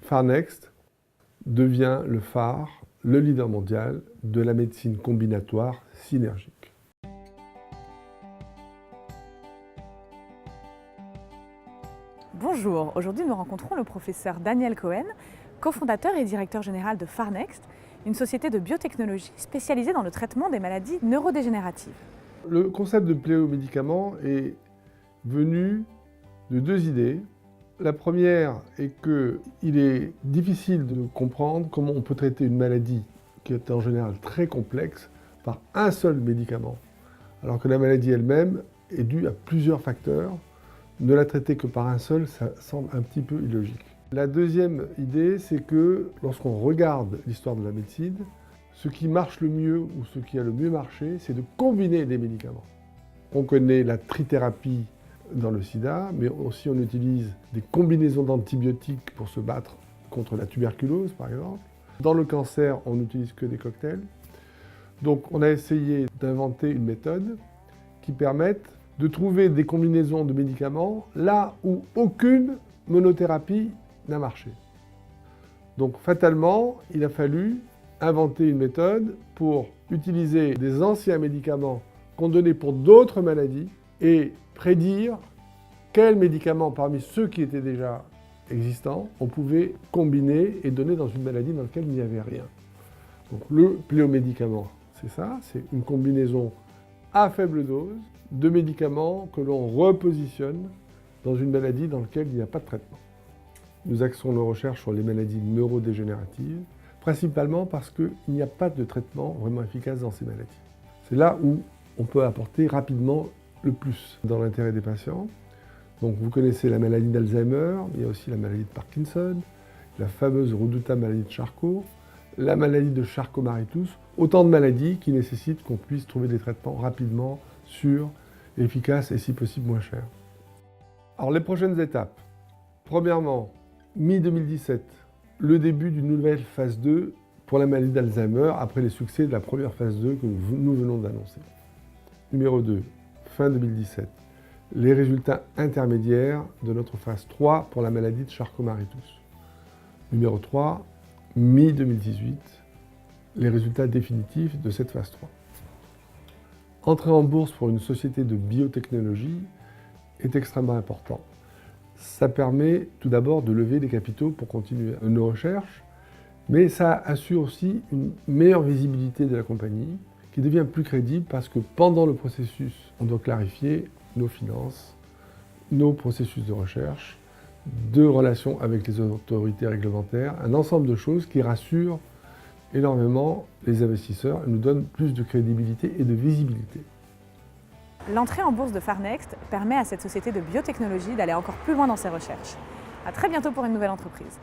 Farnext devient le phare, le leader mondial de la médecine combinatoire synergique. Bonjour, aujourd'hui nous rencontrons le professeur Daniel Cohen, cofondateur et directeur général de Farnext, une société de biotechnologie spécialisée dans le traitement des maladies neurodégénératives. Le concept de pléomédicament est venu de deux idées. La première est qu'il est difficile de comprendre comment on peut traiter une maladie qui est en général très complexe par un seul médicament, alors que la maladie elle-même est due à plusieurs facteurs. Ne la traiter que par un seul, ça semble un petit peu illogique. La deuxième idée, c'est que lorsqu'on regarde l'histoire de la médecine, ce qui marche le mieux ou ce qui a le mieux marché, c'est de combiner des médicaments. On connaît la trithérapie dans le sida, mais aussi on utilise des combinaisons d'antibiotiques pour se battre contre la tuberculose, par exemple. Dans le cancer, on n'utilise que des cocktails. Donc on a essayé d'inventer une méthode qui permette de trouver des combinaisons de médicaments là où aucune monothérapie n'a marché. Donc fatalement, il a fallu inventer une méthode pour utiliser des anciens médicaments qu'on donnait pour d'autres maladies et prédire quels médicaments parmi ceux qui étaient déjà existants on pouvait combiner et donner dans une maladie dans laquelle il n'y avait rien. Donc le pléomédicament, c'est ça, c'est une combinaison à faible dose de médicaments que l'on repositionne dans une maladie dans laquelle il n'y a pas de traitement. Nous axons nos recherches sur les maladies neurodégénératives, principalement parce qu'il n'y a pas de traitement vraiment efficace dans ces maladies. C'est là où on peut apporter rapidement le plus dans l'intérêt des patients. Donc vous connaissez la maladie d'Alzheimer, il y a aussi la maladie de Parkinson, la fameuse redoutable maladie de Charcot, la maladie de Charcot-Marie-Tooth, autant de maladies qui nécessitent qu'on puisse trouver des traitements rapidement, sûrs, efficaces et si possible moins chers. Alors les prochaines étapes. Premièrement, mi-2017, le début d'une nouvelle phase 2 pour la maladie d'Alzheimer après les succès de la première phase 2 que nous venons d'annoncer. Numéro 2, fin 2017, les résultats intermédiaires de notre phase 3 pour la maladie de Charcot-Marie-Tooth. Numéro 3, mi-2018, les résultats définitifs de cette phase 3. Entrer en bourse pour une société de biotechnologie est extrêmement important. Ça permet tout d'abord de lever des capitaux pour continuer nos recherches, mais ça assure aussi une meilleure visibilité de la compagnie qui devient plus crédible parce que pendant le processus, on doit clarifier nos finances, nos processus de recherche, de relations avec les autorités réglementaires, un ensemble de choses qui rassurent énormément les investisseurs et nous donnent plus de crédibilité et de visibilité. L'entrée en bourse de Farnext permet à cette société de biotechnologie d'aller encore plus loin dans ses recherches. À très bientôt pour une nouvelle entreprise.